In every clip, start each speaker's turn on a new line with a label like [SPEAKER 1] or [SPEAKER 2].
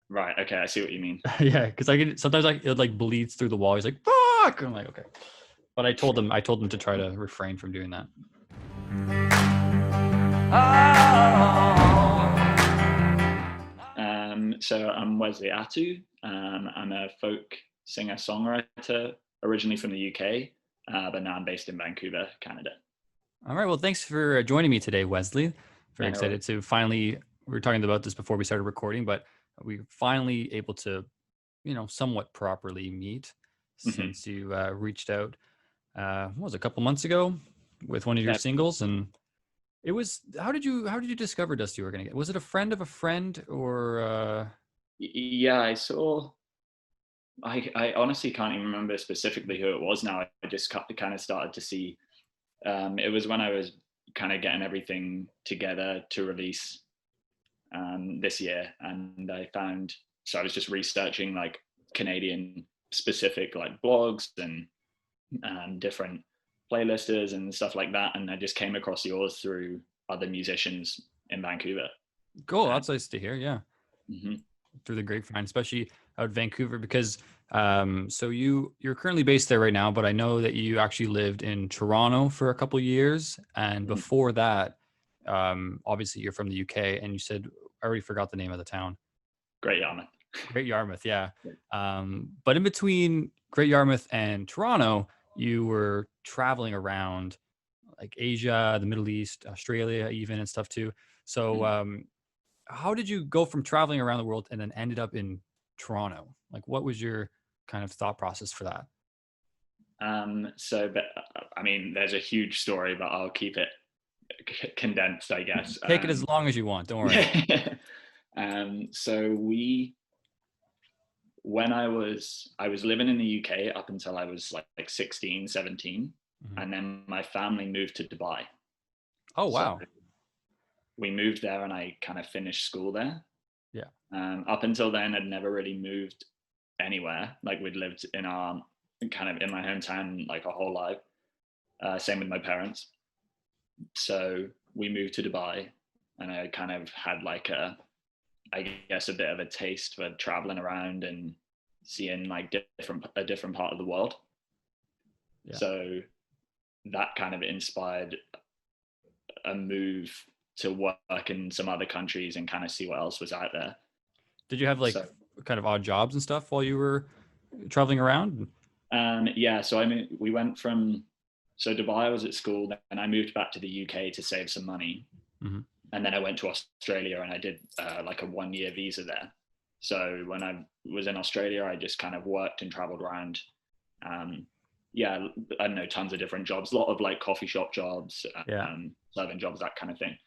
[SPEAKER 1] Right. Okay. I see what you mean.
[SPEAKER 2] Yeah, because I get sometimes it like bleeds through the wall. He's like, "Fuck!" I'm like, okay. But I told him to try to refrain from doing that.
[SPEAKER 1] So I'm Wesley Attew. I'm a folk singer-songwriter, originally from the UK, but now I'm based in Vancouver, Canada.
[SPEAKER 2] All right. Well, thanks for joining me today, Wesley. Very
[SPEAKER 1] Yeah, no worries.
[SPEAKER 2] excited to finally. We were talking about this before we started recording, but we are finally able to, somewhat properly meet
[SPEAKER 1] Hmm.
[SPEAKER 2] since you reached out. What was it, a couple months ago with one of your
[SPEAKER 1] Yeah,
[SPEAKER 2] singles, and it was. How did you discover Dusty Organic? Was it a friend of a friend or?
[SPEAKER 1] yeah. I saw. I honestly can't even remember specifically who it was now. I just kind of started to see. It was when I was kind of getting everything together to release this year, and I found. So I was just researching like Canadian specific like blogs and different playlisters and stuff like that, and I just came across yours through other musicians in Vancouver.
[SPEAKER 2] Cool. That's nice to hear. Yeah.
[SPEAKER 1] Mm-hmm.
[SPEAKER 2] Through the grapevine, especially out Vancouver, because so you're currently based there right now, but I know that you actually lived in Toronto for a couple of years, and
[SPEAKER 1] Mm-hmm.
[SPEAKER 2] before that, obviously you're from the UK, and you said I already forgot the name of the town.
[SPEAKER 1] Great Yarmouth.
[SPEAKER 2] Great Yarmouth, yeah. But in between Great Yarmouth and Toronto, you were traveling around like Asia, the Middle East, Australia, even and stuff too. So
[SPEAKER 1] Mm.
[SPEAKER 2] how did you go from traveling around the world and then ended up in Toronto? Like, what was your kind of thought process for that?
[SPEAKER 1] But I mean, there's a huge story, but I'll keep it condensed, I guess.
[SPEAKER 2] Take it as long as you want. Don't worry.
[SPEAKER 1] So when I was living in the UK up until I was like 16, 17,
[SPEAKER 2] Mhm.
[SPEAKER 1] and then my family moved to Dubai.
[SPEAKER 2] Oh,
[SPEAKER 1] So
[SPEAKER 2] wow.
[SPEAKER 1] we moved there, and I kind of finished school there.
[SPEAKER 2] Yeah.
[SPEAKER 1] Up until then, I'd never really moved anywhere. Like we'd lived in our kind of in my hometown like our whole life. Same with my parents. So we moved to Dubai, and I kind of had like I guess, a bit of a taste for traveling around and seeing like a different part of the world.
[SPEAKER 2] Yeah.
[SPEAKER 1] So that kind of inspired a move to work in some other countries and kind of see what else was out there.
[SPEAKER 2] Did you have like
[SPEAKER 1] So
[SPEAKER 2] kind of odd jobs and stuff while you were traveling around?
[SPEAKER 1] yeah, so I mean, we went from Dubai. I was at school, then I moved back to the UK to save some money,
[SPEAKER 2] Hmm.
[SPEAKER 1] and then I went to Australia and I did like a 1 year visa there. So when I was in Australia, I just kind of worked and traveled around. Um, yeah, I don't know, tons of different jobs, a lot of like coffee shop jobs,
[SPEAKER 2] Yeah.
[SPEAKER 1] serving jobs, that kind of thing,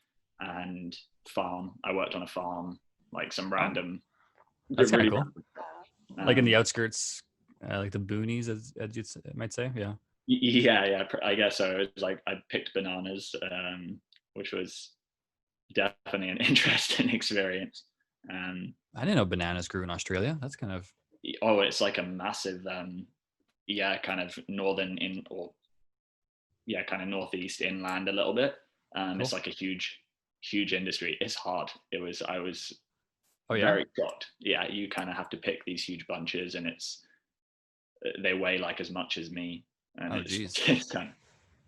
[SPEAKER 1] and farm. I worked on a farm, like some
[SPEAKER 2] Oh,
[SPEAKER 1] random,
[SPEAKER 2] that's kind of
[SPEAKER 1] really
[SPEAKER 2] cool. Like in the
[SPEAKER 1] um,
[SPEAKER 2] outskirts, like the boonies, as you might say. Yeah.
[SPEAKER 1] yeah, yeah, I guess so. It was like I picked bananas, which was definitely an interesting experience. Um,
[SPEAKER 2] I didn't know bananas grew in Australia. That's kind of
[SPEAKER 1] oh, it's like a massive, yeah, kind of northern in or yeah, kind of northeast inland a little bit. It's
[SPEAKER 2] cool.
[SPEAKER 1] like a huge industry. It's hard. I was
[SPEAKER 2] Oh, yeah.
[SPEAKER 1] very shocked. Yeah, you kind of have to pick these huge bunches, and they weigh like as much as me, and
[SPEAKER 2] Oh, geez.
[SPEAKER 1] it's kind of,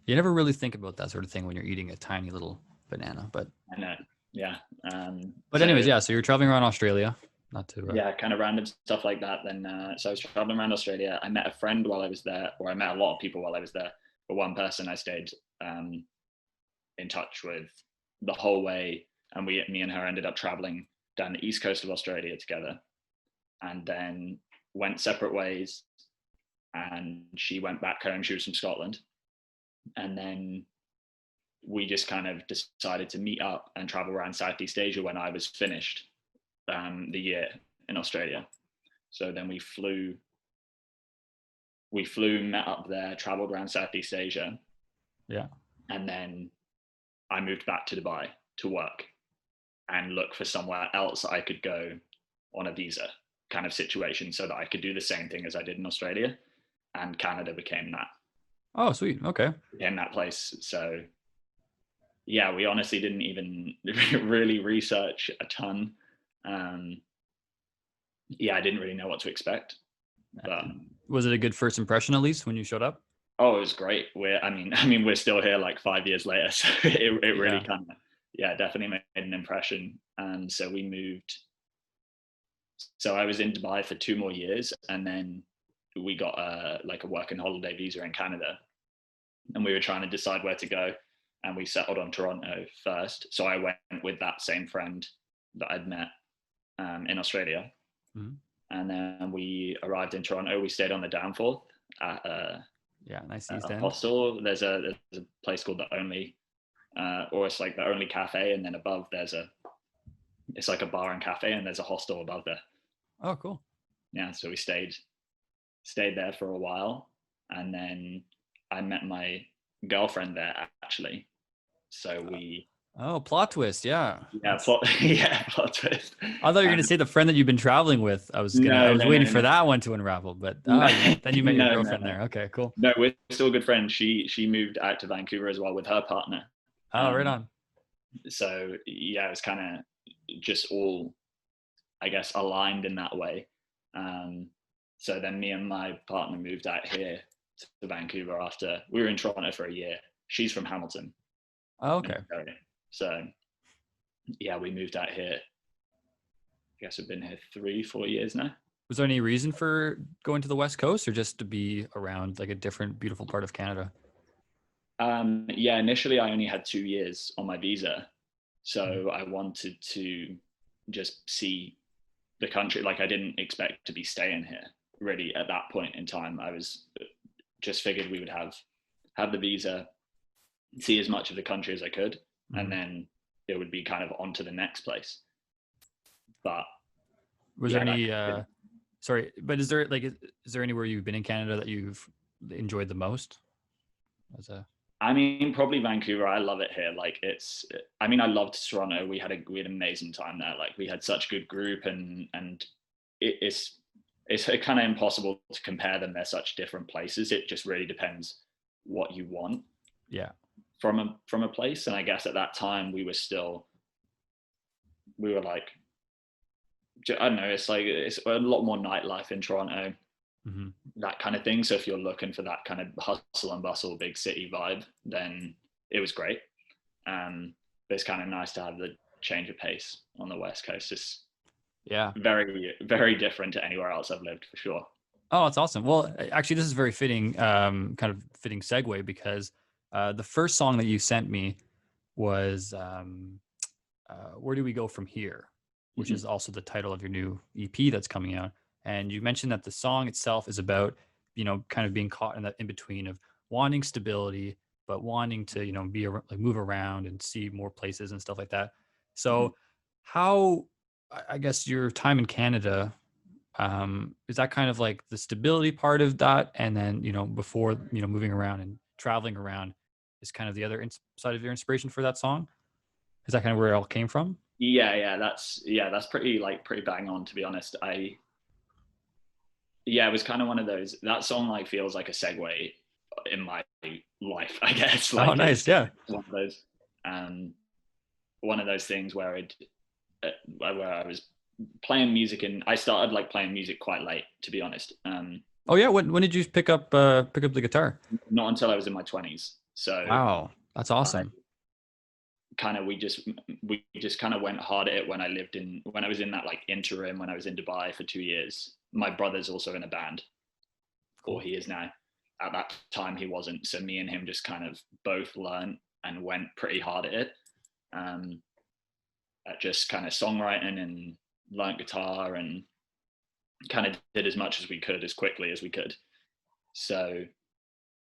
[SPEAKER 2] You never really think about that sort of thing when you're eating a tiny little banana, but
[SPEAKER 1] I know. Yeah.
[SPEAKER 2] anyways,
[SPEAKER 1] So
[SPEAKER 2] yeah. So you're traveling around Australia, not to.
[SPEAKER 1] yeah, kind of random stuff like that. Then so I was traveling around Australia. I met a friend while I was there, or I met a lot of people while I was there. But one person I stayed um, in touch with the whole way, and me and her ended up traveling down the east coast of Australia together, and then went separate ways. And she went back home. She was from Scotland, and then we just kind of decided to meet up and travel around Southeast Asia when I was finished the year in Australia. So then we flew, met up there, traveled around Southeast Asia,
[SPEAKER 2] Yeah.
[SPEAKER 1] and then I moved back to Dubai to work and look for somewhere else I could go on a visa kind of situation so that I could do the same thing as I did in Australia. And Canada
[SPEAKER 2] Oh, sweet. Okay.
[SPEAKER 1] became that place. So yeah, we honestly didn't even really research a ton. Um, yeah, I didn't really know what to expect. But
[SPEAKER 2] was it a good first impression, at least when you showed up?
[SPEAKER 1] oh, it was great. We're still here like 5 years later, so it really
[SPEAKER 2] Yeah.
[SPEAKER 1] kind of, yeah, definitely made an impression. And so we moved. So I was in Dubai for 2 more years, and then we got like a work and holiday visa in Canada, and we were trying to decide where to go, and we settled on Toronto first. So I went with that same friend that I'd met in Australia,
[SPEAKER 2] Mhm.
[SPEAKER 1] and then we arrived in Toronto. We stayed on the Danforth at
[SPEAKER 2] Yeah, nice
[SPEAKER 1] a
[SPEAKER 2] East End.
[SPEAKER 1] hostel. There's a place called the Only, or it's like the Only Cafe, and then above it's like a bar and cafe, and there's a hostel above there.
[SPEAKER 2] Oh, cool.
[SPEAKER 1] Yeah, so we stayed there for a while, and then I met my girlfriend there actually. So we,
[SPEAKER 2] Oh, plot twist. Yeah.
[SPEAKER 1] yeah, yeah, plot twist.
[SPEAKER 2] I thought you were gonna say the friend that you've been traveling with. I was
[SPEAKER 1] No,
[SPEAKER 2] was
[SPEAKER 1] no,
[SPEAKER 2] waiting
[SPEAKER 1] no,
[SPEAKER 2] for
[SPEAKER 1] no,
[SPEAKER 2] that one to unravel, but
[SPEAKER 1] no,
[SPEAKER 2] then you met your
[SPEAKER 1] no, no,
[SPEAKER 2] girlfriend
[SPEAKER 1] no.
[SPEAKER 2] there. Okay, cool.
[SPEAKER 1] No, we're still good friends. She moved out to Vancouver as well with her partner.
[SPEAKER 2] Oh, right on.
[SPEAKER 1] So yeah, it was kind of just all, I guess, aligned in that way. Um, so then me and my partner moved out here to Vancouver after we were in Toronto for a year. She's from Hamilton.
[SPEAKER 2] Oh, okay.
[SPEAKER 1] So yeah, we moved out here. I guess we've been here 3-4 years now.
[SPEAKER 2] Was there any reason for going to the West Coast, or just to be around like a different, beautiful part of Canada?
[SPEAKER 1] Yeah, initially I only had 2 years on my visa, so I wanted to just see the country. Like I didn't expect to be staying here really at that point in time. I was just figured we would have the visa, see as much of the country as I could, and then it would be kind of on to the next place. But
[SPEAKER 2] was there any sorry, but is there anywhere you've been in Canada that you've enjoyed the most?
[SPEAKER 1] I mean, probably Vancouver. I love it here. Like I loved Toronto. We had an amazing time there. Like we had such a good group, and it's kind of impossible to compare them. They're such different places. It just really depends what you want.
[SPEAKER 2] Yeah.
[SPEAKER 1] From a place. And I guess at that time we were like, I don't know. It's a lot more nightlife in Toronto. Mm-hmm. That kind of thing. So if you're looking for that kind of hustle and bustle, big city vibe, then it was great. But it's kind of nice to have the change of pace on the West Coast. It's very, very different to anywhere else I've lived for sure.
[SPEAKER 2] Oh, that's awesome. Well, actually, this is very fitting, kind of fitting segue, because the first song that you sent me was Where Do We Go From Here, which is also the title of your new EP that's coming out. And you mentioned that the song itself is about, kind of being caught in that in between of wanting stability, but wanting to, move around and see more places and stuff like that. So how, I guess, your time in Canada, is that kind of like the stability part of that? And then, before, moving around and traveling around is kind of the other side of your inspiration for that song? Is that kind of where it all came from?
[SPEAKER 1] Yeah. That's pretty bang on, to be honest. It was kind of one of those, that song feels like a segue in my life, I guess.
[SPEAKER 2] Oh, nice. Yeah.
[SPEAKER 1] One of those things where I was playing music, and I started playing music quite late, to be honest.
[SPEAKER 2] Oh yeah. When did you pick up the guitar?
[SPEAKER 1] Not until I was in my 20s. So
[SPEAKER 2] wow, that's awesome.
[SPEAKER 1] We just kind of went hard at it when I was in that interim, when I was in Dubai for 2 years. My brother's also in a band, or he is now. At that time he wasn't. So me and him just kind of both learned and went pretty hard at it. At just kind of songwriting, and learned guitar, and kind of did as much as we could as quickly as we could. So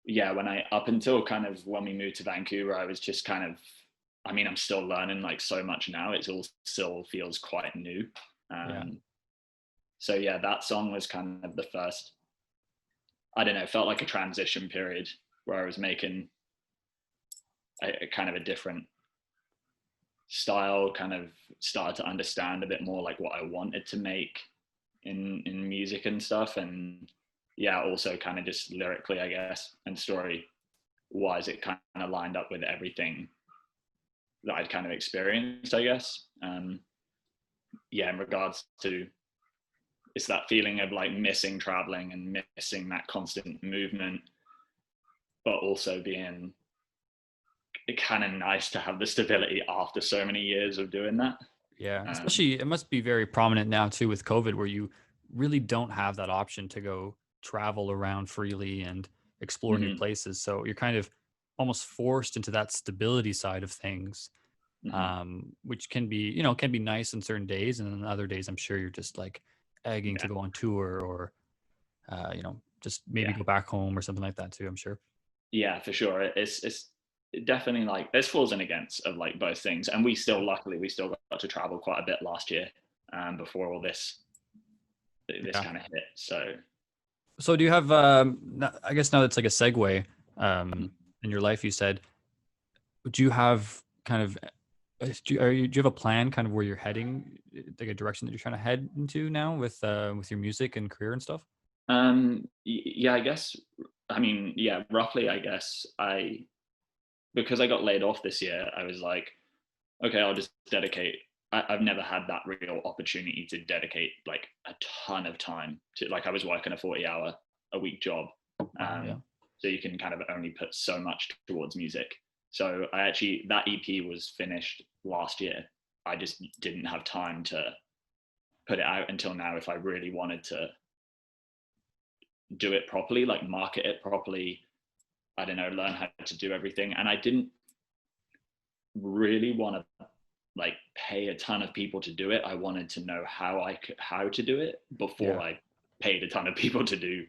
[SPEAKER 1] yeah, up until kind of when we moved to Vancouver, I was just kind of, I'm still learning so much now. It all still feels quite new. So yeah, that song was kind of the first, I don't know, it felt like a transition period where I was making a kind of a different style, kind of started to understand a bit more what I wanted to make in music and stuff. And yeah, also kind of just lyrically, I guess, and story wise, it kind of lined up with everything that I'd kind of experienced, I guess. In regards to it's that feeling of like missing traveling and missing that constant movement, but also being kind of nice to have the stability after so many years of doing that.
[SPEAKER 2] Yeah, especially it must be very prominent now too with COVID, where you really don't have that option to go travel around freely and explore new
[SPEAKER 1] Mm-hmm,
[SPEAKER 2] places. So you're kind of almost forced into that stability side of things,
[SPEAKER 1] mm-hmm.
[SPEAKER 2] which can be, can be nice on certain days, and then other days I'm sure you're just like egging to
[SPEAKER 1] Yeah,
[SPEAKER 2] go on tour or, just maybe
[SPEAKER 1] yeah,
[SPEAKER 2] go back home or something like that too. I'm sure.
[SPEAKER 1] yeah, for sure. It's definitely like there's flaws and against of like both things, and luckily we still got to travel quite a bit last year, before all this
[SPEAKER 2] Yeah.
[SPEAKER 1] kind of hit. So
[SPEAKER 2] So do you have? I guess now that's like a segue. In your life, you said, do you have kind of do you have a plan kind of where you're heading, like a direction that you're trying to head into now with your music and career and stuff?
[SPEAKER 1] yeah, I guess. I mean, yeah, roughly. I guess because I got laid off this year, I was like, okay, I'll just dedicate. I've never had that real opportunity to dedicate like a ton of time to, like, I was working a 40-hour a week job.
[SPEAKER 2] Wow, yeah.
[SPEAKER 1] So you can kind of only put so much towards music. So that EP was finished last year. I just didn't have time to put it out until now if I really wanted to do it properly, like market it properly. I don't know, learn how to do everything. And I didn't really want to like pay a ton of people to do it. I wanted to know how to do it before
[SPEAKER 2] Yeah.
[SPEAKER 1] I paid a ton of people to do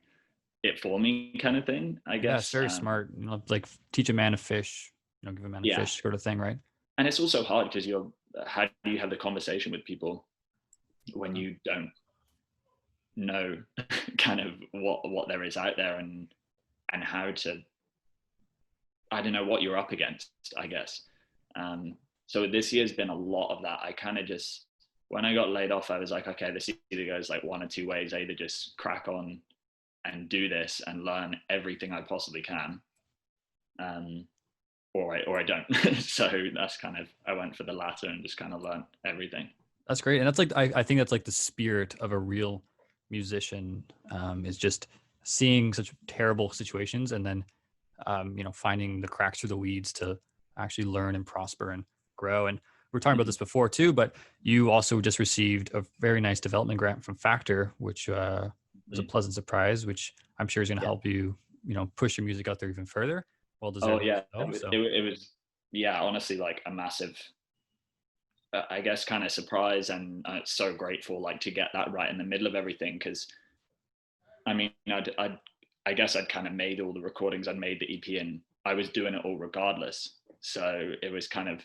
[SPEAKER 1] it for me, kind of thing, I
[SPEAKER 2] Yeah, it's
[SPEAKER 1] guess.
[SPEAKER 2] very smart. Like teach a man to fish, give a man a
[SPEAKER 1] Yeah.
[SPEAKER 2] fish sort of thing, right?
[SPEAKER 1] And it's also hard because how do you have the conversation with people when
[SPEAKER 2] Mhm.
[SPEAKER 1] you don't know kind of what there is out there, and how to, I don't know, what you're up against, I guess. So this year's been a lot of that. I kind of just, when I got laid off, I was like, okay, this either goes like one or two ways. I either just crack on and do this and learn everything I possibly can, or I don't. So that's kind of, I went for the latter and just kind of learned everything.
[SPEAKER 2] That's great. And that's like I think that's like the spirit of a real musician, is just seeing such terrible situations and then finding the cracks through the weeds to actually learn and prosper and grow. And we were talking about
[SPEAKER 1] Mm-hmm.
[SPEAKER 2] this before too, but you also just received a very nice development grant from Factor, which was a
[SPEAKER 1] Mm-hmm.
[SPEAKER 2] pleasant surprise, which I'm sure is going to
[SPEAKER 1] Yeah.
[SPEAKER 2] help you, push your music out there even further. Well
[SPEAKER 1] Oh
[SPEAKER 2] deserved
[SPEAKER 1] yeah.
[SPEAKER 2] so. So
[SPEAKER 1] It was, yeah, honestly, like a massive, I guess, kind of surprise, and so grateful, like, to get that right in the middle of everything. Because I mean, I guess I'd kind of made all the recordings, I'd made the EP, and I was doing it all regardless. So it was kind of,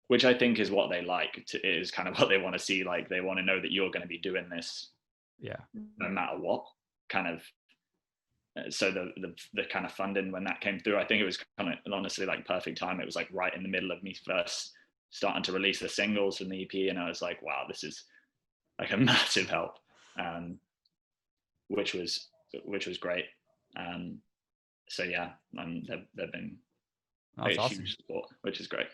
[SPEAKER 1] which I think is what they like. Is kind of what they want to see. Like, they want to know that you're going to be doing this
[SPEAKER 2] yeah,
[SPEAKER 1] no matter what. Kind of. So the kind of funding, when that came through, I think it was kind of honestly like perfect time. It was like right in the middle of me first starting to release the singles from the EP, and I was like, wow, this is like a massive help, um, which was great. Um, so yeah, they've been
[SPEAKER 2] that's
[SPEAKER 1] a
[SPEAKER 2] awesome.
[SPEAKER 1] huge support, which is great.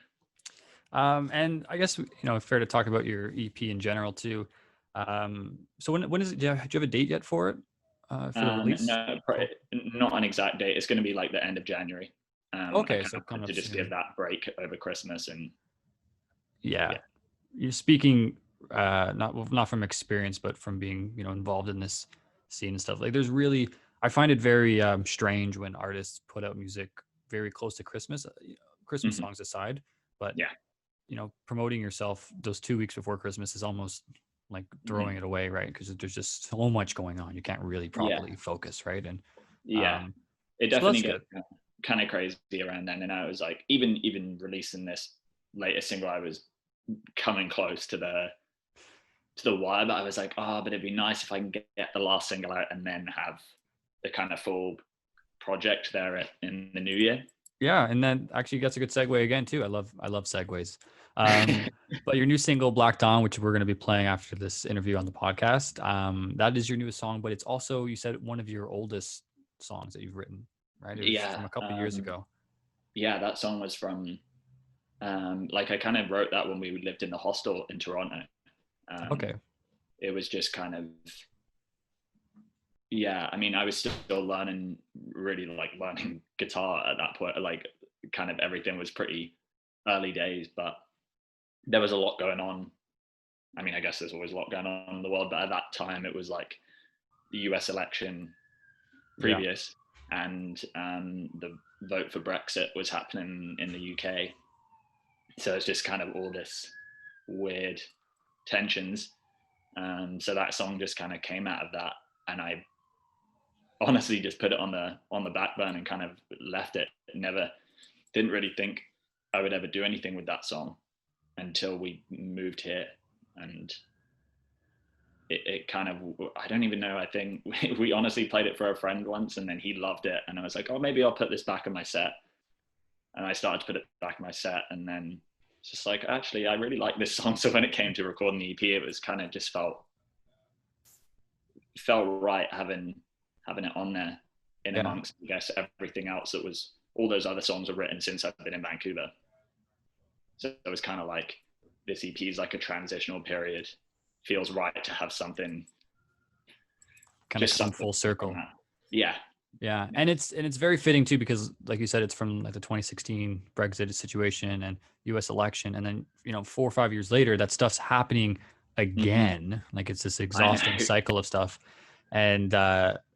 [SPEAKER 2] And I guess fair to talk about your EP in general too. So when is it? Do you have a date yet for it? For the release?
[SPEAKER 1] No,
[SPEAKER 2] Oh,
[SPEAKER 1] not an exact date. It's going to be like the end of January. I
[SPEAKER 2] okay,
[SPEAKER 1] kind
[SPEAKER 2] so
[SPEAKER 1] of
[SPEAKER 2] coming
[SPEAKER 1] wanted to
[SPEAKER 2] up
[SPEAKER 1] just give
[SPEAKER 2] soon.
[SPEAKER 1] that break over Christmas, and
[SPEAKER 2] Yeah,
[SPEAKER 1] yeah.
[SPEAKER 2] you're speaking not from experience, but from being involved in this scene and stuff. Like, there's really, I find it very strange when artists put out music very close to Christmas. Christmas
[SPEAKER 1] Mhm.
[SPEAKER 2] songs aside, but
[SPEAKER 1] Yeah.
[SPEAKER 2] promoting yourself those 2 weeks before Christmas is almost like
[SPEAKER 1] Mhm.
[SPEAKER 2] throwing it away, right? Because there's just so much going on. You can't really
[SPEAKER 1] Yeah.
[SPEAKER 2] properly focus, right? And
[SPEAKER 1] Yeah.
[SPEAKER 2] um,
[SPEAKER 1] It
[SPEAKER 2] so
[SPEAKER 1] definitely
[SPEAKER 2] that's
[SPEAKER 1] gets
[SPEAKER 2] good.
[SPEAKER 1] kind of crazy around then. And I was like, even releasing this latest single, I was coming close to the wire, but I was like, oh, but it'd be nice if I can get the last single out and then have the kind of full project there in the new year.
[SPEAKER 2] Yeah, and then actually that's a good segue again too. I love segues. But your new single Black Dawn, which we're going to be playing after this interview on the podcast, that is your newest song, but it's also, you said, one of your oldest songs that you've written, right? It was
[SPEAKER 1] Yeah.
[SPEAKER 2] from a couple years ago.
[SPEAKER 1] Yeah, that song was from, like, I kind of wrote that when we lived in the hostel in Toronto.
[SPEAKER 2] Okay.
[SPEAKER 1] It was just kind of, yeah, I mean, I was still learning, really like learning guitar at that point. Like, kind of everything was pretty early days, but there was a lot going on. I mean, I guess there's always a lot going on in the world, but at that time it was like the US election
[SPEAKER 2] Yeah.
[SPEAKER 1] previous, and the vote for Brexit was happening in the UK. So it's just kind of all this weird tensions. So that song just kind of came out of that, and I honestly just put it on the back burner and kind of left it. Never, didn't really think I would ever do anything with that song until we moved here, and it kind of, I don't even know, I think we honestly played it for a friend once, and then he loved it, and I was like, oh, maybe I'll put this back in my set. And I started to put it back in my set, and then it's just like, actually, I really like this song. So when it came to recording the EP, it was kind of just felt right having it on there in
[SPEAKER 2] Yeah.
[SPEAKER 1] amongst, I guess, everything else that was, all those other songs were written since I've been in Vancouver. So it was kind of like, this EP is like a transitional period. Feels right to have something
[SPEAKER 2] Kind of come full circle.
[SPEAKER 1] Yeah.
[SPEAKER 2] Yeah. And it's very fitting too, because like you said, it's from like the 2016 Brexit situation and US election. And then, 4 or 5 years later, that stuff's happening again. Mm-hmm. Like it's this exhausting cycle of stuff. And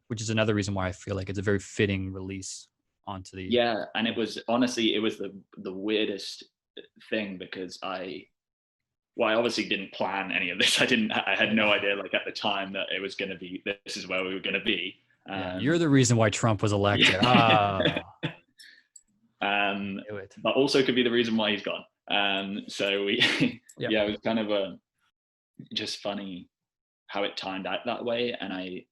[SPEAKER 2] which is another reason why I feel like it's a very fitting release onto the.
[SPEAKER 1] Yeah. And it was, honestly, it was the weirdest thing, because I obviously didn't plan any of this. I had no idea, like, at the time, that it was going to be, this is where we were going to be.
[SPEAKER 2] Yeah, you're the reason why Trump was elected.
[SPEAKER 1] Yeah. But also could be the reason why he's gone. So we, yep. Yeah, it was kind of just funny how it timed out that way. And I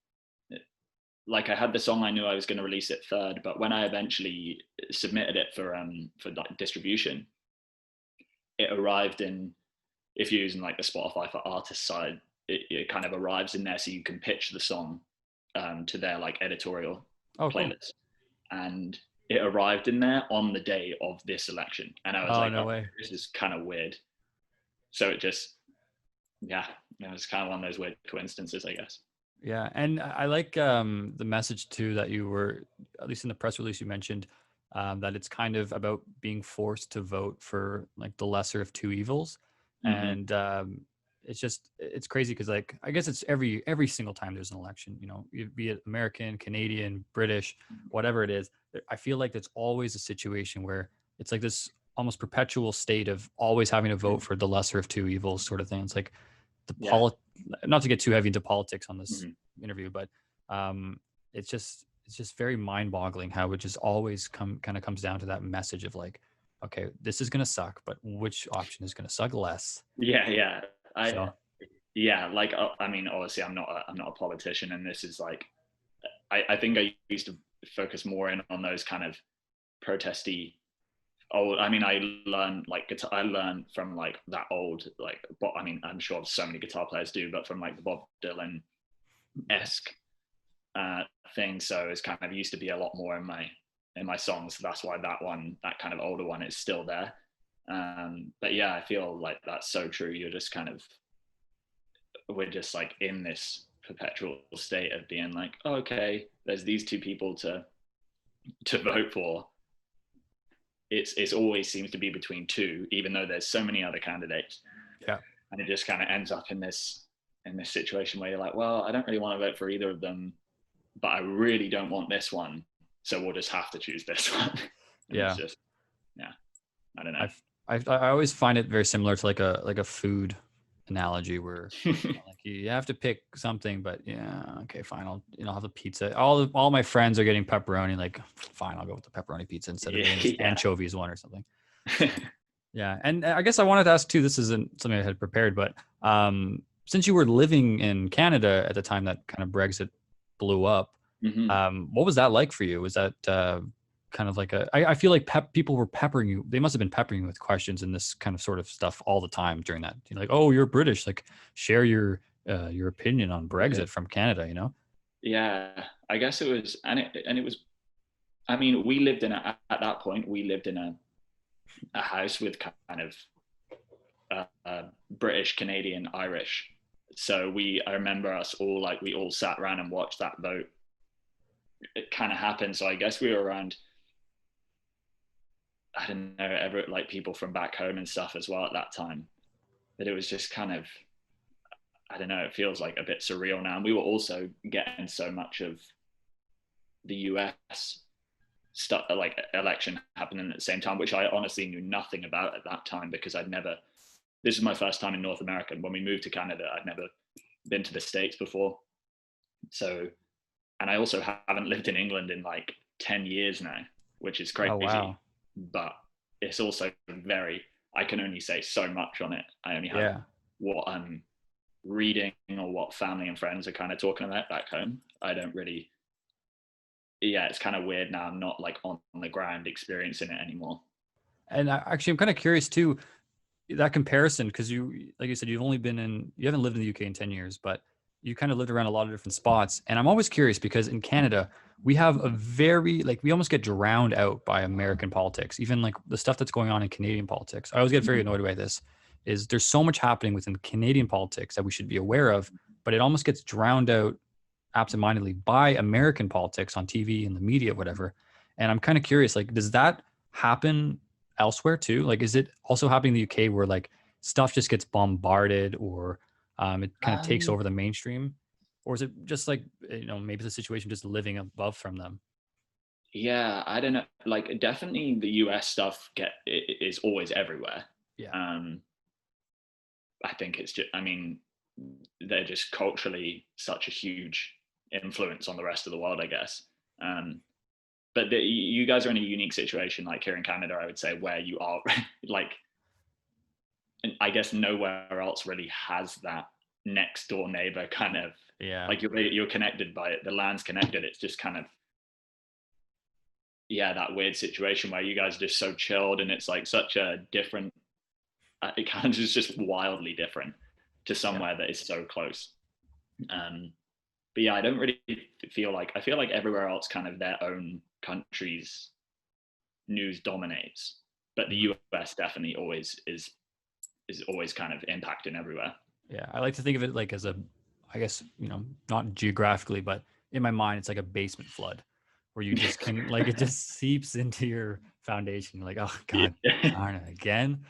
[SPEAKER 1] had the song, I knew I was going to release it third, but when I eventually submitted it for like distribution, it arrived in, if you're using like the Spotify for artist side, it kind of arrives in there, so you can pitch the song to their like editorial playlist. Cool. And it arrived in there on the day of this election, and I was no way. This is kind of weird. So it just, yeah, it was kind of one of those weird coincidences, I guess.
[SPEAKER 2] Yeah, and I like the message too that you were, at least in the press release you mentioned, that it's kind of about being forced to vote for like the lesser of two evils. Mm-hmm. And it's crazy because, like, I guess it's every single time there's an election, be it American, Canadian, British, whatever it is, I feel like there's always a situation where it's like this almost perpetual state of always having to vote for the lesser of two evils sort of thing. It's like not to get too heavy into politics on this interview, but it's just very mind-boggling how it just always comes down to that message of like, okay, this is going to suck, but which option is going to suck less?
[SPEAKER 1] Yeah. Like, I mean, obviously I'm not a politician, and this is like, I think I used to focus more in on those kind of protesty. I mean, I learned like guitar. I learned from like that old, like, I mean, I'm sure so many guitar players do, but from like the Bob Dylan-esque thing. So it's kind of used to be a lot more in my songs. So that's why that kind of older one is still there. But yeah, I feel like that's so true. You're just kind of, we're just like in this perpetual state of being like, oh, okay, there's these two people to vote for. It's always seems to be between two, even though there's so many other candidates.
[SPEAKER 2] Yeah.
[SPEAKER 1] And it just kind of ends up in this situation where you're like, well, I don't really want to vote for either of them, but I really don't want this one, so we'll just have to choose this one.
[SPEAKER 2] Yeah.
[SPEAKER 1] It's just, yeah, I don't know.
[SPEAKER 2] I always find it very similar to like a food analogy where like you have to pick something, but yeah, okay, fine, I'll have a pizza. All my friends are getting pepperoni, like fine, I'll go with the pepperoni pizza instead of the anchovies one or something. Yeah. And I guess I wanted to ask too, this isn't something I had prepared, but since you were living in Canada at the time that kind of Brexit blew up, what was that like for you? Was that kind of like I feel like people were peppering you. They must have been peppering you with questions and this kind of sort of stuff all the time during that. Like, oh, you're British, like share your opinion on Brexit from Canada,
[SPEAKER 1] Yeah, I guess it was, and it was, I mean, we lived at that point, we lived in a house with kind of British, Canadian, Irish So I remember us all, like, we all sat around and watched that vote. It kind of happened. So I guess we were around, I don't know, like people from back home and stuff as well at that time. But it was just kind of, I don't know, it feels like a bit surreal now. And we were also getting so much of the US stuff, like election happening at the same time, which I honestly knew nothing about at that time, because this is my first time in North America. When we moved to Canada, I'd never been to the States before. So, and I also haven't lived in England in like 10 years now, which is crazy.
[SPEAKER 2] Oh, wow.
[SPEAKER 1] But it's also I can only say so much on it. I only have what I'm reading or what family and friends are kind of talking about back home. I don't really, it's kind of weird now. I'm not like on the ground experiencing it anymore.
[SPEAKER 2] And actually, I'm kind of curious too, that comparison, because like you said, you haven't lived in the UK in 10 years, but you kind of lived around a lot of different spots. And I'm always curious because in Canada, we have we almost get drowned out by American politics, even like the stuff that's going on in Canadian politics. I always get very annoyed by this, is there's so much happening within Canadian politics that we should be aware of, but it almost gets drowned out absentmindedly by American politics on TV and the media, whatever. And I'm kind of curious, like, does that happen elsewhere too? Like, is it also happening in the UK where like stuff just gets bombarded, or it kind of takes over the mainstream, or is it just like, maybe the situation just living above from them?
[SPEAKER 1] Yeah, I don't know. Like, definitely the US stuff is always everywhere.
[SPEAKER 2] Yeah.
[SPEAKER 1] I think it's just, I mean, they're just culturally such a huge influence on the rest of the world, I guess. But you guys are in a unique situation, like here in Canada, I would say, where you are like, I guess nowhere else really has that next door neighbor kind of, like you're connected by it. The land's connected. It's just kind of, that weird situation where you guys are just so chilled, and it's like such a different, it kind of is just wildly different to somewhere that is so close. But yeah, I don't really feel like, I feel like everywhere else kind of their own country's news dominates, but the US definitely always is always kind of impacting everywhere.
[SPEAKER 2] Yeah, I like to think of it like as I guess, not geographically, but in my mind, it's like a basement flood where you just can, like, it just seeps into your foundation. You're like, oh God, darn it, again.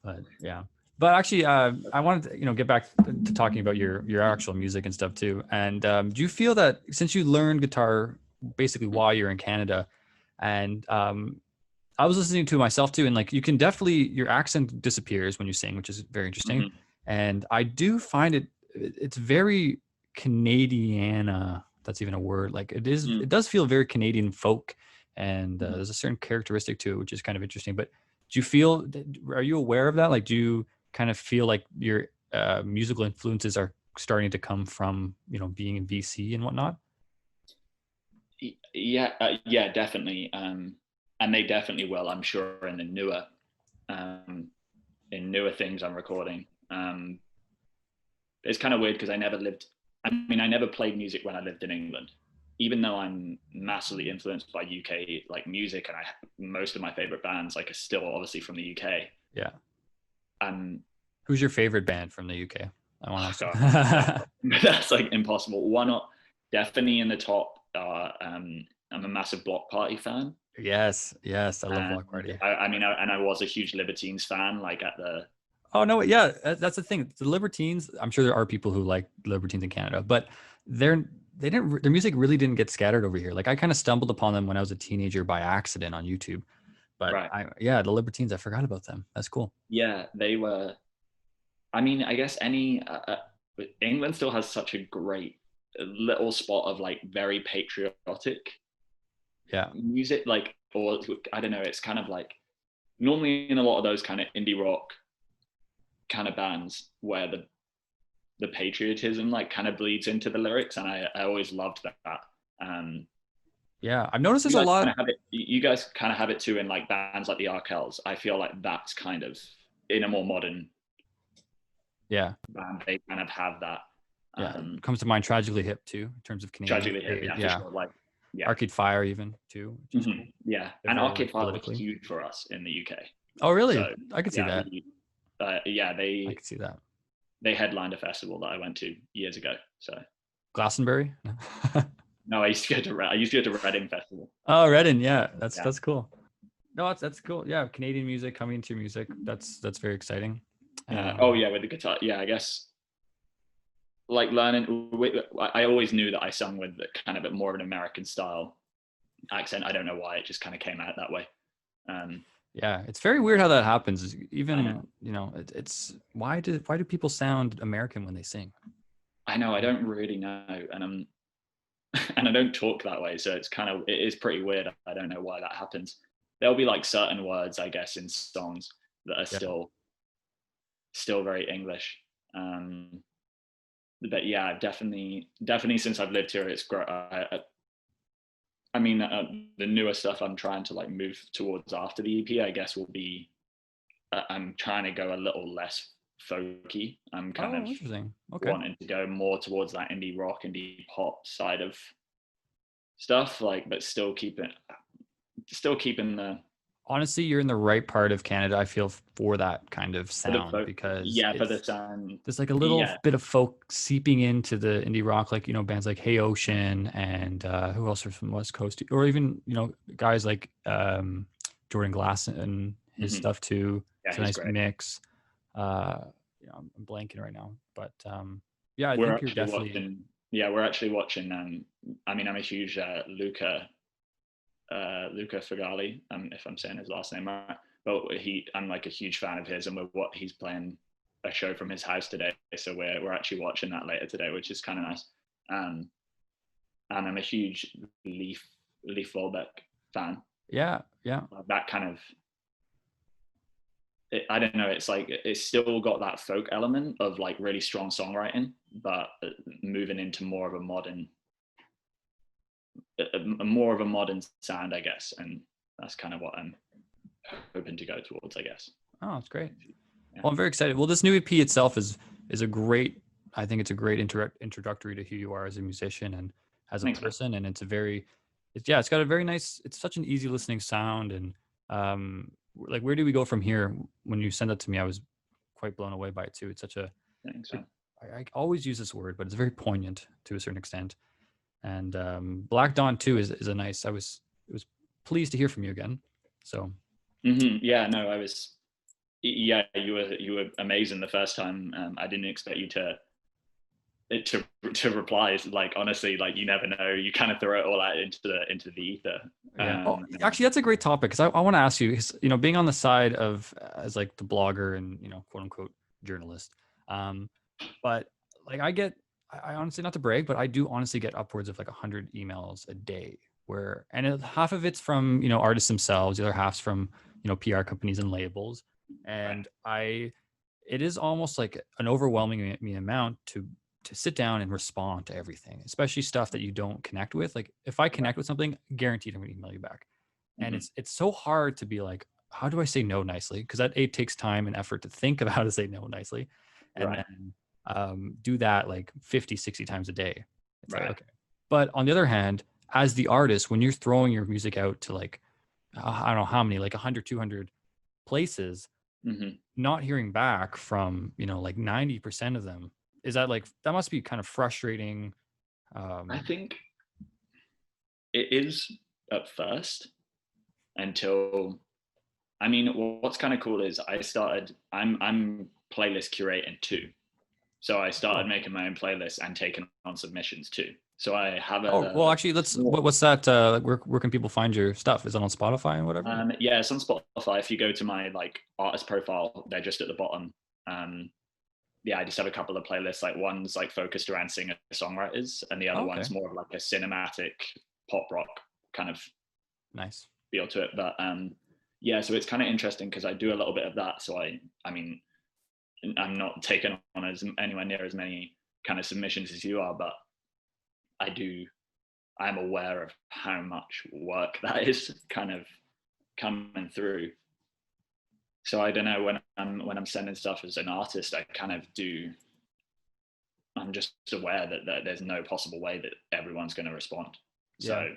[SPEAKER 2] But yeah. But actually, I wanted to, get back to talking about your actual music and stuff too. And do you feel that since you learned guitar basically while you're in Canada, and I was listening to it myself too, and like you can definitely, your accent disappears when you sing, which is very interesting. Mm-hmm. And I do find it's very Canadiana. That's even a word. Like it is, it does feel very Canadian folk, and there's a certain characteristic to it, which is kind of interesting. But do you feel? Are you aware of that? Like, do you kind of feel like your musical influences are starting to come from being in BC and whatnot?
[SPEAKER 1] Yeah, definitely. And they definitely will, I'm sure, in the newer things I'm recording. It's kind of weird because I never played music when I lived in England, even though I'm massively influenced by UK like music, and most of my favorite bands like are still obviously from the UK.
[SPEAKER 2] Yeah. Who's your favorite band from the UK? I want to
[SPEAKER 1] ask. That's like impossible. One, definitely in the top. I'm a massive Block Party fan.
[SPEAKER 2] Yes, I love Block Party.
[SPEAKER 1] I was a huge Libertines fan, like at the.
[SPEAKER 2] Oh no, yeah, that's the thing. The Libertines. I'm sure there are people who like Libertines in Canada, but their music really didn't get scattered over here. Like I kind of stumbled upon them when I was a teenager by accident on YouTube. But right. The Libertines, I forgot about them. That's cool.
[SPEAKER 1] Yeah, they were. I guess England still has such a great little spot of like very patriotic music, like, or I don't know, it's kind of like normally in a lot of those kind of indie rock kind of bands where the patriotism like kind of bleeds into the lyrics, and I always loved that.
[SPEAKER 2] I've noticed there's a lot.
[SPEAKER 1] You guys kind of have it too in like bands like the Arkells. I feel like that's kind of in a more modern band, they kind of have that.
[SPEAKER 2] Comes to mind Tragically Hip too, in terms of Canadian.
[SPEAKER 1] Tragically Hip, for sure. Like
[SPEAKER 2] Arcade Fire even too.
[SPEAKER 1] Which is cool. Yeah, and Arcade Fire was huge for us in the UK.
[SPEAKER 2] Oh really? So, I could see that.
[SPEAKER 1] I could see that. they headlined a festival that I went to years ago. So
[SPEAKER 2] Glastonbury?
[SPEAKER 1] no, I used to go to Reading Festival.
[SPEAKER 2] Oh, Reading, yeah, that's cool. No, that's cool. Yeah, Canadian music coming into your music. That's very exciting.
[SPEAKER 1] Oh yeah, with the guitar. Yeah, I guess like learning. I always knew that I sung with kind of a more of an American style accent. I don't know why, it just kind of came out that way.
[SPEAKER 2] Yeah, it's very weird how that happens. Even it's why do people sound American when they sing?
[SPEAKER 1] I know, I don't really know, and I don't talk that way, so it is pretty weird. I don't know why that happens. There'll be like certain words, I guess, in songs that are still very English. But yeah, definitely since I've lived here, it's great. I mean, the newer stuff I'm trying to like move towards after the EP, I guess, will be. I'm trying to go a little less folky. I'm kind of
[SPEAKER 2] interesting. Okay.
[SPEAKER 1] wanting to go more towards that indie rock, indie pop side of stuff, like, but still keeping the.
[SPEAKER 2] Honestly, you're in the right part of Canada, I feel, for that kind of sound, because
[SPEAKER 1] for the sound,
[SPEAKER 2] there's like a little bit of folk seeping into the indie rock, like, bands like Hey Ocean and who else are from West Coast, or even, guys like Jordan Glass and his stuff too.
[SPEAKER 1] Yeah,
[SPEAKER 2] it's a nice
[SPEAKER 1] great.
[SPEAKER 2] mix. I'm blanking right now, but yeah, I think you're definitely.
[SPEAKER 1] We're actually watching. I mean, I'm a huge Luca Fagali, if I'm saying his last name right, but I'm like a huge fan of his, and he's playing a show from his house today, so we're actually watching that later today, which is kind of nice. And I'm a huge Leif Volbeck fan.
[SPEAKER 2] Yeah.
[SPEAKER 1] That kind of, I don't know, it's like it's still got that folk element of like really strong songwriting, but moving into more of a modern sound, I guess, and that's kind of what I'm hoping to go towards, I guess.
[SPEAKER 2] Oh, that's great. Yeah. Well, I'm very excited. Well, this new EP itself is a great. I think it's a great introductory to who you are as a musician and as a person, man. And it's got a very nice. It's such an easy listening sound, and like, where do we go from here? When you sent it to me, I was quite blown away by it too. It's such a. I always use this word, but it's very poignant to a certain extent. And Black Dawn too is a nice. I was pleased to hear from you again. So.
[SPEAKER 1] Yeah, no, I was. Yeah, you were amazing the first time. I didn't expect you to reply. Like, honestly, like, you never know. You kind of throw it all out into the ether.
[SPEAKER 2] Yeah. Actually, that's a great topic, because I want to ask you, because, being on the side of as like the blogger and quote unquote journalist, but like I honestly, not to brag, but I do honestly get upwards of like 100 emails a day, and half of it's from artists themselves, the other half's from PR companies and labels, and it is almost like an overwhelming amount to sit down and respond to everything, especially stuff that you don't connect with. Like, if I connect with something, guaranteed I'm going to email you back. And it's so hard to be like, how do I say no nicely? Because that takes time and effort to think of how to say no nicely, and then do that like 50, 60 times a day. It's like, okay. But on the other hand, as the artist, when you're throwing your music out to like, I don't know how many, like 100, 200 places, not hearing back from, like 90% of them, is that must be kind of frustrating?
[SPEAKER 1] I think it is at first, until, I mean, what's kind of cool is I'm playlist curating too. So I started making my own playlists and taking on submissions too. So I have
[SPEAKER 2] actually, what's that? Where can people find your stuff? Is it on Spotify and whatever?
[SPEAKER 1] Yeah, it's on Spotify. If you go to my like artist profile, they're just at the bottom. Yeah, I just have a couple of playlists. Like, one's like focused around singer-songwriters, and the other one's more of like a cinematic pop rock kind of
[SPEAKER 2] nice
[SPEAKER 1] feel to it. But yeah, so it's kind of interesting because I do a little bit of that. So I mean, I'm not taking on anywhere near as many kind of submissions as you are, but I'm aware of how much work that is kind of coming through. So I don't know, when I'm sending stuff as an artist, I'm just aware that there's no possible way that everyone's going to respond. So,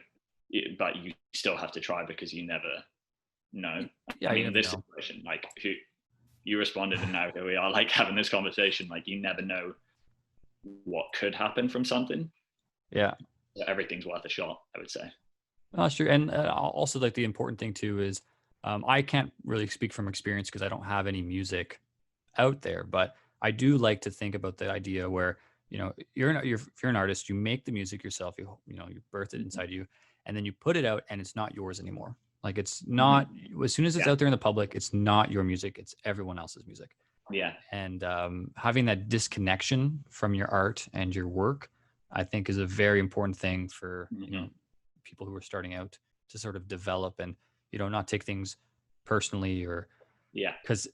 [SPEAKER 1] but you still have to try, because you never know.
[SPEAKER 2] Yeah,
[SPEAKER 1] I mean, in this situation, like, you responded, and now here we are, like having this conversation. Like you never know what could happen from something.
[SPEAKER 2] Yeah.
[SPEAKER 1] So everything's worth a shot, I would say.
[SPEAKER 2] No, that's true. And also, like, the important thing too is, I can't really speak from experience because I don't have any music out there, but I do like to think about the idea where, if you're an artist, you make the music yourself, you birth it inside you, and then you put it out, and it's not yours anymore. Like, it's not, as soon as it's out there in the public, it's not your music, it's everyone else's music.
[SPEAKER 1] Yeah.
[SPEAKER 2] And having that disconnection from your art and your work, I think, is a very important thing for people who are starting out to sort of develop, and not take things personally, or because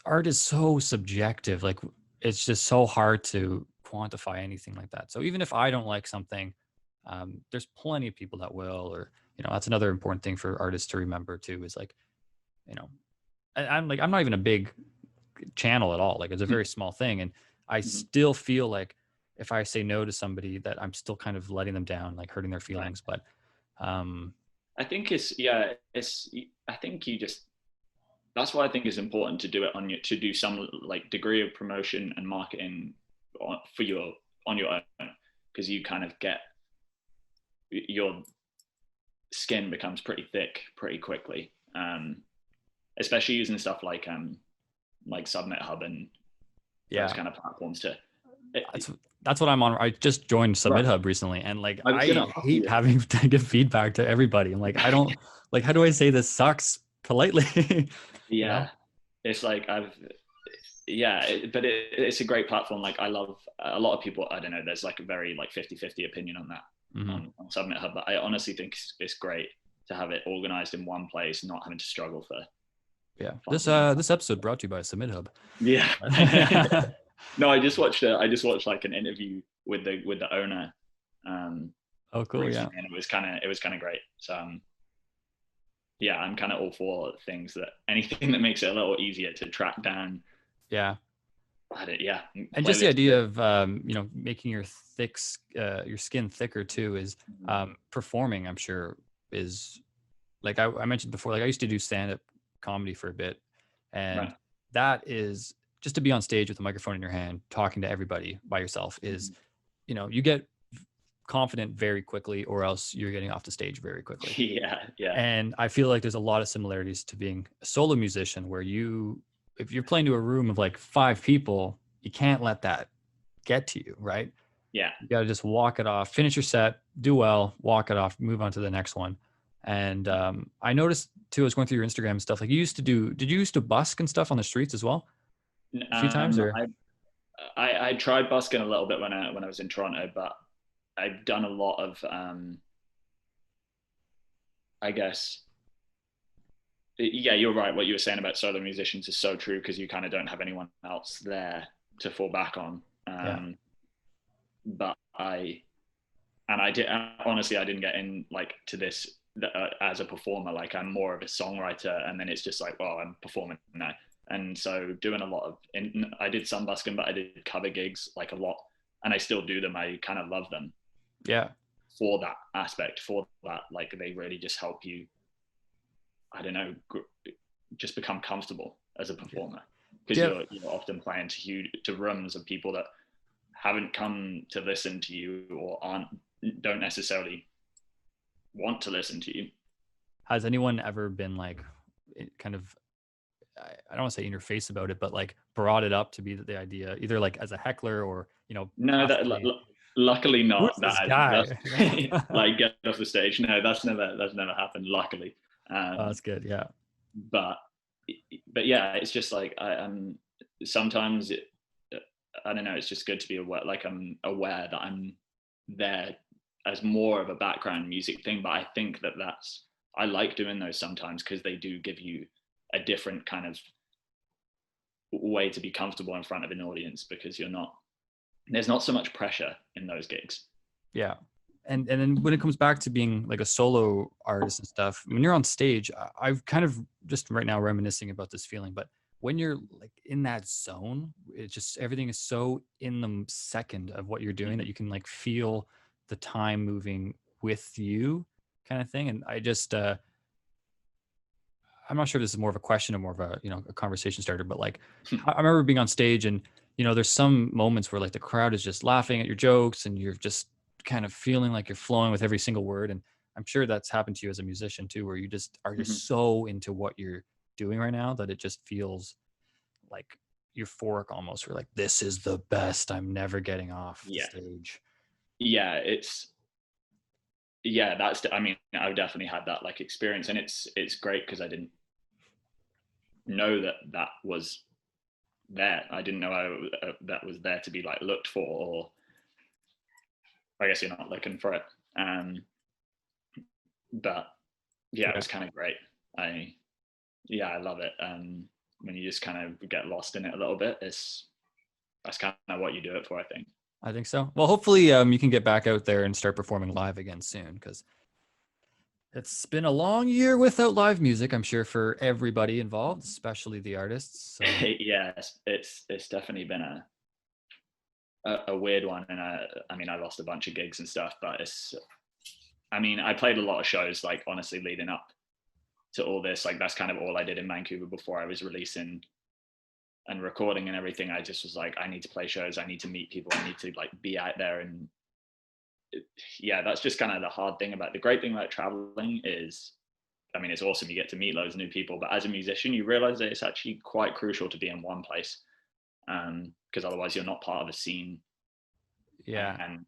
[SPEAKER 2] art is so subjective. Like, it's just so hard to quantify anything like that. So even if I don't like something, there's plenty of people that will. Or that's another important thing for artists to remember too, is like, I'm not even a big channel at all. Like, it's a very small thing, and I still feel like if I say no to somebody, that I'm still kind of letting them down, like hurting their feelings. But
[SPEAKER 1] I think I think you just, that's why I think it's important to do it to do some like degree of promotion and marketing on your own, because you kind of get, your skin becomes pretty thick pretty quickly, especially using stuff like Submit Hub and those kind of platforms
[SPEAKER 2] that's what I'm on. I just joined Submit Hub recently, and like, I hate having to give feedback to everybody. I'm like, I don't like, how do I say this sucks politely?
[SPEAKER 1] It's like but it's a great platform. Like, I love a lot of people, I don't know, there's like a very like 50-50 opinion on that on Submit Hub, but I honestly think it's great to have it organized in one place, not having to struggle for
[SPEAKER 2] this episode brought to you by Submit Hub.
[SPEAKER 1] No, I just watched like an interview with the owner.
[SPEAKER 2] Oh, cool.
[SPEAKER 1] Recently, and it was kind of great. So I'm kind of all for things anything that makes it a little easier to track down.
[SPEAKER 2] And just the idea of making your skin thicker too is performing, I'm sure, is like, I mentioned before, like, I used to do stand-up comedy for a bit, and that is just to be on stage with a microphone in your hand talking to everybody by yourself is you get confident very quickly, or else you're getting off the stage very quickly. And I feel like there's a lot of similarities to being a solo musician, where if you're playing to a room of like 5 people, you can't let that get to you, right? You got to just walk it off, finish your set, do well, walk it off, move on to the next one. And I noticed too, I was going through your Instagram and stuff, like, did you used to busk and stuff on the streets as well? A few times? Or
[SPEAKER 1] I tried busking a little bit when I was in Toronto, but I've done a lot of I guess you're right, what you were saying about solo musicians is so true, because you kind of don't have anyone else there to fall back on. But honestly, I didn't get in like to this as a performer. Like, I'm more of a songwriter, and then it's just like, well, I'm performing now. And so doing a lot of, I did some busking, but I did cover gigs like a lot, and I still do them. I kind of love them. For that aspect, for that, like, they really just help you, I don't know, just become comfortable as a performer, because you're often playing to rooms of people that haven't come to listen to you, or don't necessarily want to listen to you.
[SPEAKER 2] Has anyone ever been like, kind of, I don't want to say in your face about it, but like brought it up to be the idea, either like as a heckler or,
[SPEAKER 1] no, luckily not.
[SPEAKER 2] Who's this guy?
[SPEAKER 1] Like, get off the stage. No, that's never happened, luckily.
[SPEAKER 2] That's good.
[SPEAKER 1] But it's just like, I'm sometimes I don't know, it's just good to be aware, like, I'm aware that I'm there as more of a background music thing. But I think I like doing those sometimes, because they do give you a different kind of way to be comfortable in front of an audience, because there's not so much pressure in those gigs.
[SPEAKER 2] And then when it comes back to being like a solo artist and stuff, when you're on stage, I've kind of just right now reminiscing about this feeling, but when you're like in that zone, it just, everything is so in the second of what you're doing that you can like feel the time moving with you, kind of thing. And I just I'm not sure if this is more of a question or more of a, a conversation starter, but like, I remember being on stage and, there's some moments where like the crowd is just laughing at your jokes and you're just kind of feeling like you're flowing with every single word. And I'm sure that's happened to you as a musician too, where you just are just so into what you're doing right now that it just feels like euphoric almost. We're like, this is the best. I'm never getting off the stage.
[SPEAKER 1] Yeah, I mean, I've definitely had that like experience, and it's great because I didn't know that was there. I didn't know that was there to be like looked for, or I guess you're not looking for it. But yeah, it was kind of great. I love it. When you just kind of get lost in it a little bit, that's kind of what you do it for, I think.
[SPEAKER 2] I think so. Well, hopefully you can get back out there and start performing live again soon, because it's been a long year without live music, I'm sure, for everybody involved, especially the artists. So.
[SPEAKER 1] Yeah, it's definitely been a weird one. And I mean, I lost a bunch of gigs and stuff, but I played a lot of shows, like honestly, leading up to all this. Like that's kind of all I did in Vancouver before I was releasing and recording and everything. I just was like, I need to play shows. I need to meet people. I need to like be out there. And that's just kind of the hard thing about the great thing about traveling is, I mean, it's awesome. You get to meet loads of new people, but as a musician, you realize that it's actually quite crucial to be in one place. Because otherwise you're not part of a scene.
[SPEAKER 2] Yeah.
[SPEAKER 1] And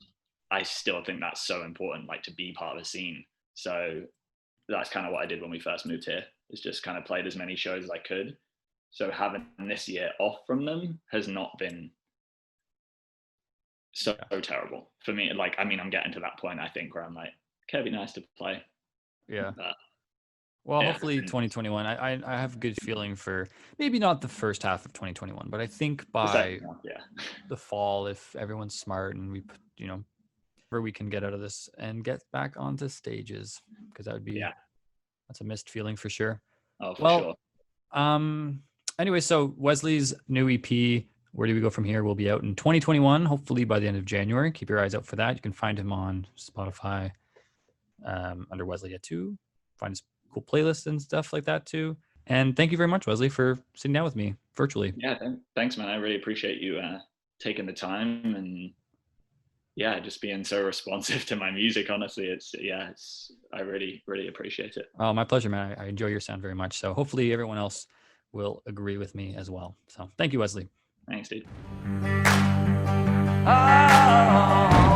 [SPEAKER 1] I still think that's so important, like to be part of a scene. So that's kind of what I did when we first moved here, is just kind of played as many shows as I could. So having this year off from them has not been so terrible for me. Like, I mean, I'm getting to that point, I think, where I'm like, okay, it'd be nice to play.
[SPEAKER 2] Yeah. Well, hopefully 2021, I have a good feeling for maybe not the first half of 2021, but I think by the fall, if everyone's smart and we, where we can get out of this and get back onto stages, because that would be, that's a missed feeling for sure.
[SPEAKER 1] Oh, for sure.
[SPEAKER 2] Anyway, so Wesley's new EP, Where Do We Go From Here, will be out in 2021, hopefully by the end of January. Keep your eyes out for that. You can find him on Spotify under Wesley Attew. Find his cool playlists and stuff like that too. And thank you very much, Wesley, for sitting down with me virtually.
[SPEAKER 1] Yeah, thanks, man. I really appreciate you taking the time and just being so responsive to my music. Honestly, I really, really appreciate it.
[SPEAKER 2] Oh, my pleasure, man. I enjoy your sound very much. So hopefully everyone else will agree with me as well. So thank you, Wesley.
[SPEAKER 1] Thanks, dude.
[SPEAKER 3] Oh.